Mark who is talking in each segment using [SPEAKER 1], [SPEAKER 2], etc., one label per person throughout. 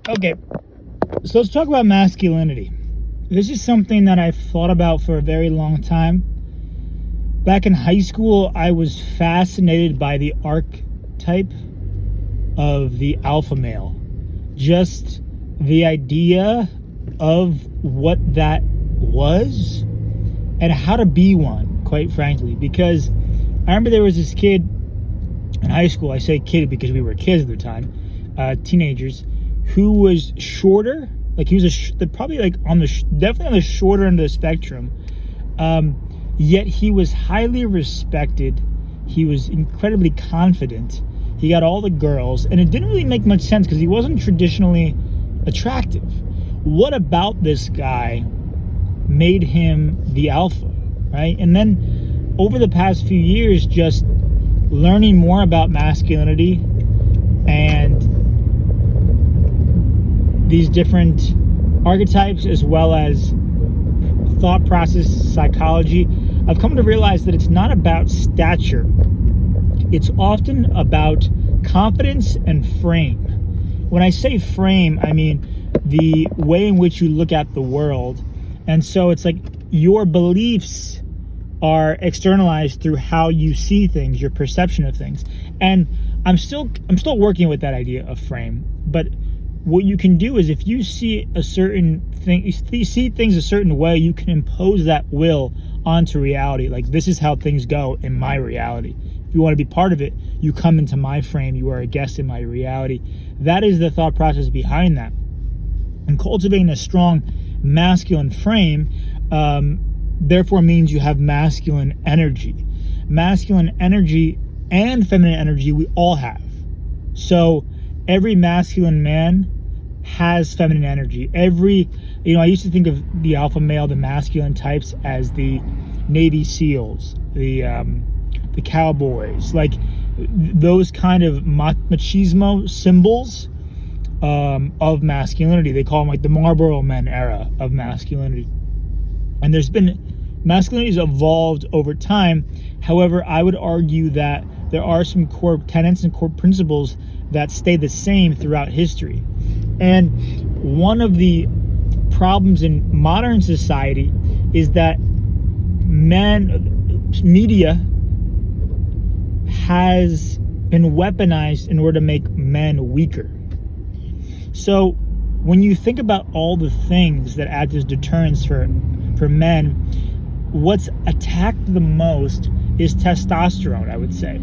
[SPEAKER 1] Okay, so let's talk about masculinity. This is something that I've thought about for a very long time. Back in high school, I was fascinated by the archetype of the alpha male. Just the idea of what that was and how to be one, quite frankly. Because I remember there was this kid in high school, I say kid because we were kids at the time, teenagers, who was shorter. Like he was probably like definitely on the shorter end of the spectrum. Yet he was highly respected. He was incredibly confident. He got all the girls, and it didn't really make much sense because he wasn't traditionally attractive. What about this guy made him the alpha, right? And then over the past few years, just learning more about masculinity and these different archetypes, as well as thought process, psychology, I've come to realize that it's not about stature. It's often about confidence and frame. When I say frame, I mean the way in which you look at the world. And so it's like your beliefs are externalized through how you see things, your perception of things. And I'm still working with that idea of frame. But what you can do is, if you see a certain thing, you see things a certain way, you can impose that will onto reality. Like, this is how things go in my reality. If you want to be part of it, you come into my frame. You are a guest in my reality. That is the thought process behind that. And cultivating a strong masculine frame, therefore means you have masculine energy. Masculine energy and feminine energy we all have. So every masculine man has feminine energy. I used to think of the alpha male, the masculine types, as the Navy SEALs, the cowboys, like those kind of machismo symbols of masculinity. They call them like the Marlboro Men era of masculinity. And masculinity has evolved over time. However, I would argue that there are some core tenets and core principles that stay the same throughout history. And one of the problems in modern society is that media has been weaponized in order to make men weaker. So when you think about all the things that act as deterrents for men, what's attacked the most is testosterone, I would say.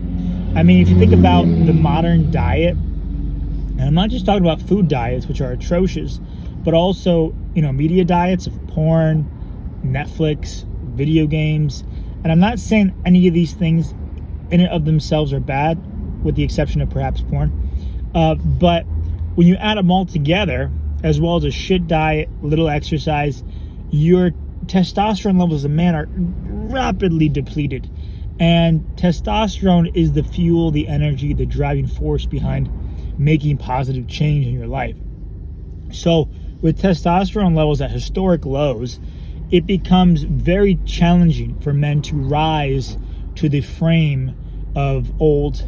[SPEAKER 1] I mean, if you think about the modern diet, and I'm not just talking about food diets, which are atrocious, but also, media diets of porn, Netflix, video games. And I'm not saying any of these things in and of themselves are bad, with the exception of perhaps porn. But when you add them all together, as well as a shit diet, little exercise, your testosterone levels as a man are rapidly depleted. And testosterone is the fuel, the energy, the driving force behind making positive change in your life. So with testosterone levels at historic lows, it becomes very challenging for men to rise to the frame of old,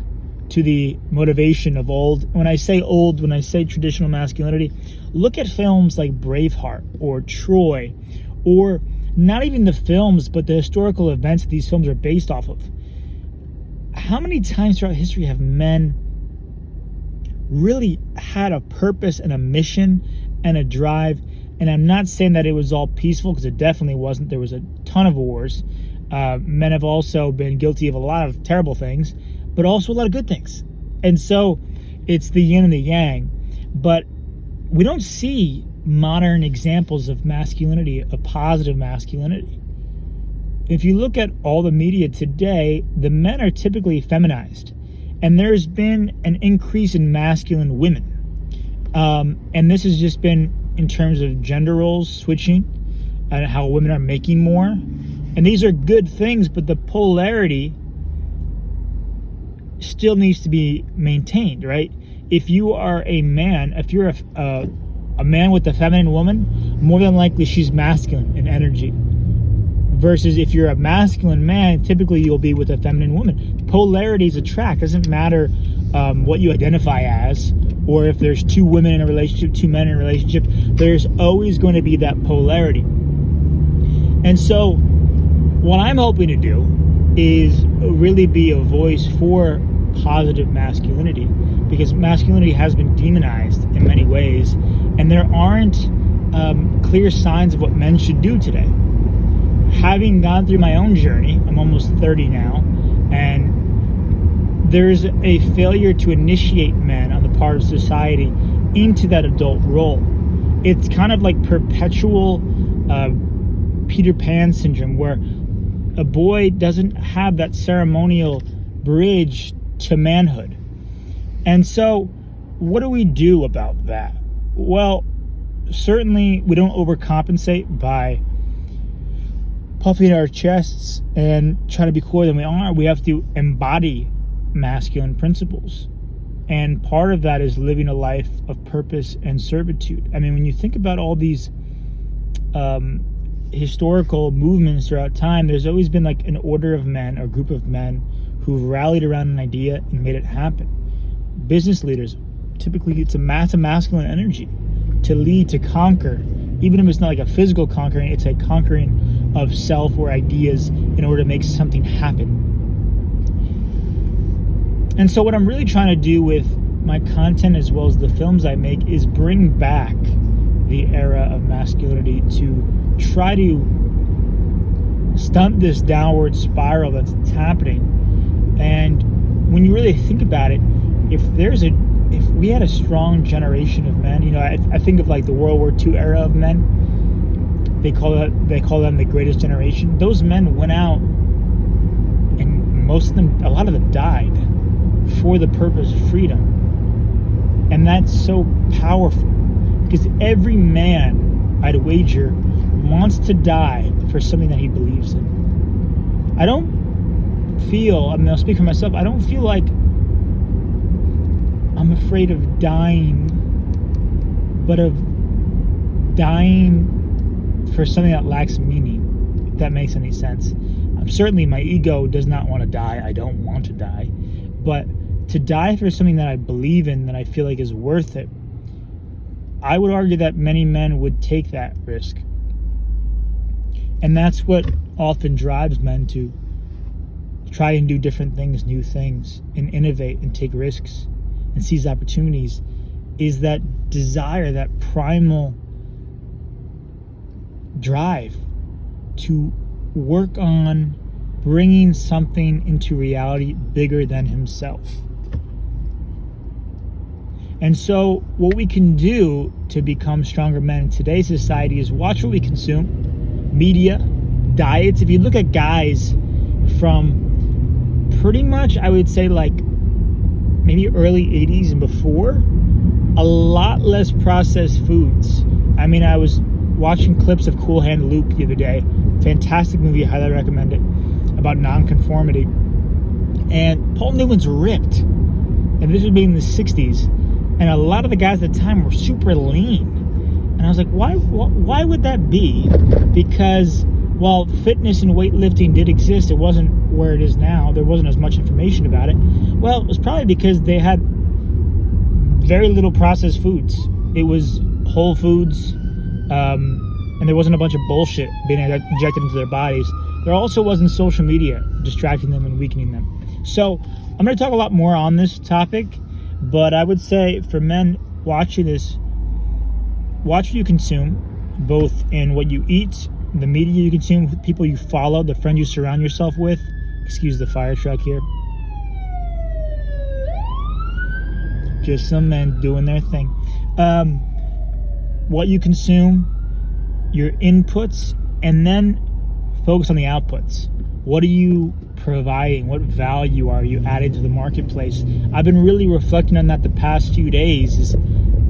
[SPEAKER 1] to the motivation of old. When I say old, when I say traditional masculinity, look at films like Braveheart or Troy, or not even the films, but the historical events that these films are based off of. How many times throughout history have men really had a purpose and a mission and a drive? And I'm not saying that it was all peaceful, because it definitely wasn't. There was a ton of wars. Men have also been guilty of a lot of terrible things, but also a lot of good things. And so it's the yin and the yang. But we don't see modern examples of masculinity, of positive masculinity. If you look at all the media today, the men are typically feminized. And there's been an increase in masculine women. And this has just been in terms of gender roles switching and how women are making more. And these are good things, but the polarity still needs to be maintained, right? If you are a man, if you're a man with a feminine woman, more than likely she's masculine in energy. Versus if you're a masculine man, typically you'll be with a feminine woman. Polarities attract. Doesn't matter what you identify as or if there's two women in a relationship, two men in a relationship, there's always going to be that polarity. And so what I'm hoping to do is really be a voice for positive masculinity, because masculinity has been demonized in many ways, and there aren't clear signs of what men should do today. Having gone through my own journey, I'm almost 30 now, and there's a failure to initiate men on the part of society into that adult role. It's kind of like perpetual Peter Pan syndrome, where a boy doesn't have that ceremonial bridge to manhood. And so what do we do about that? Well, certainly we don't overcompensate by puffing our chests and trying to be cooler than we are. We have to embody masculine principles. And part of that is living a life of purpose and servitude. I mean, when you think about all these historical movements throughout time, there's always been like an order of men or group of men who rallied around an idea and made it happen. Business leaders, typically it's a massive masculine energy to lead, to conquer. Even if it's not like a physical conquering, it's a conquering of self or ideas in order to make something happen. And so what I'm really trying to do with my content as well as the films I make is bring back the era of masculinity to try to stunt this downward spiral that's happening. And when you really think about it, if we had a strong generation of men, you know, I think of like the World War II era of men. They call them the greatest generation. Those men went out, and a lot of them died for the purpose of freedom. And that's so powerful, because every man, I'd wager, wants to die for something that he believes in. I'll speak for myself, I don't feel like I'm afraid of dying, but of dying for something that lacks meaning, if that makes any sense. Certainly my ego does not want to die. I don't want to die. But to die for something that I believe in, that I feel like is worth it, I would argue that many men would take that risk. And that's what often drives men to try and do different things, new things, and innovate and take risks and seize opportunities, is that desire, that primal drive to work on bringing something into reality bigger than himself. And so what we can do to become stronger men in today's society is watch what we consume, media, diets. If you look at guys from pretty much, I would say like maybe early 80s and before, a lot less processed foods. I mean, I was watching clips of Cool Hand Luke the other day. Fantastic movie, highly recommend it, about nonconformity. And Paul Newman's ripped. And this was being in the 60s. And a lot of the guys at the time were super lean. And I was like, why would that be? Because while fitness and weightlifting did exist, it wasn't where it is now. There wasn't as much information about it. Well, it was probably because they had very little processed foods. It was whole foods, and there wasn't a bunch of bullshit being injected into their bodies. There also wasn't social media distracting them and weakening them. So I'm going to talk a lot more on this topic, but I would say for men watching this, watch what you consume, both in what you eat, the media you consume, the people you follow, the friends you surround yourself with. Excuse the fire truck here. Just some men doing their thing. What you consume, your inputs, and then focus on the outputs. What are you providing? What value are you adding to the marketplace? I've been really reflecting on that the past few days.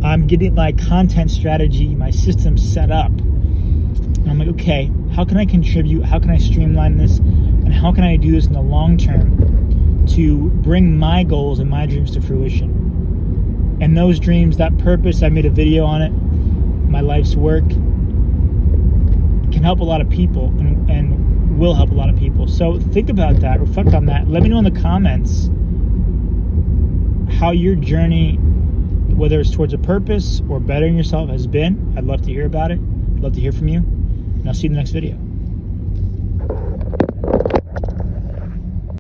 [SPEAKER 1] I'm getting my content strategy, my system set up. And I'm like, okay, how can I contribute? How can I streamline this? And how can I do this in the long term to bring my goals and my dreams to fruition? And those dreams, that purpose, I made a video on it, my life's work, can help a lot of people and will help a lot of people. So think about that, reflect on that. Let me know in the comments how your journey, whether it's towards a purpose or bettering yourself, has been. I'd love to hear about it. I'd love to hear from you. And I'll see you in the next video.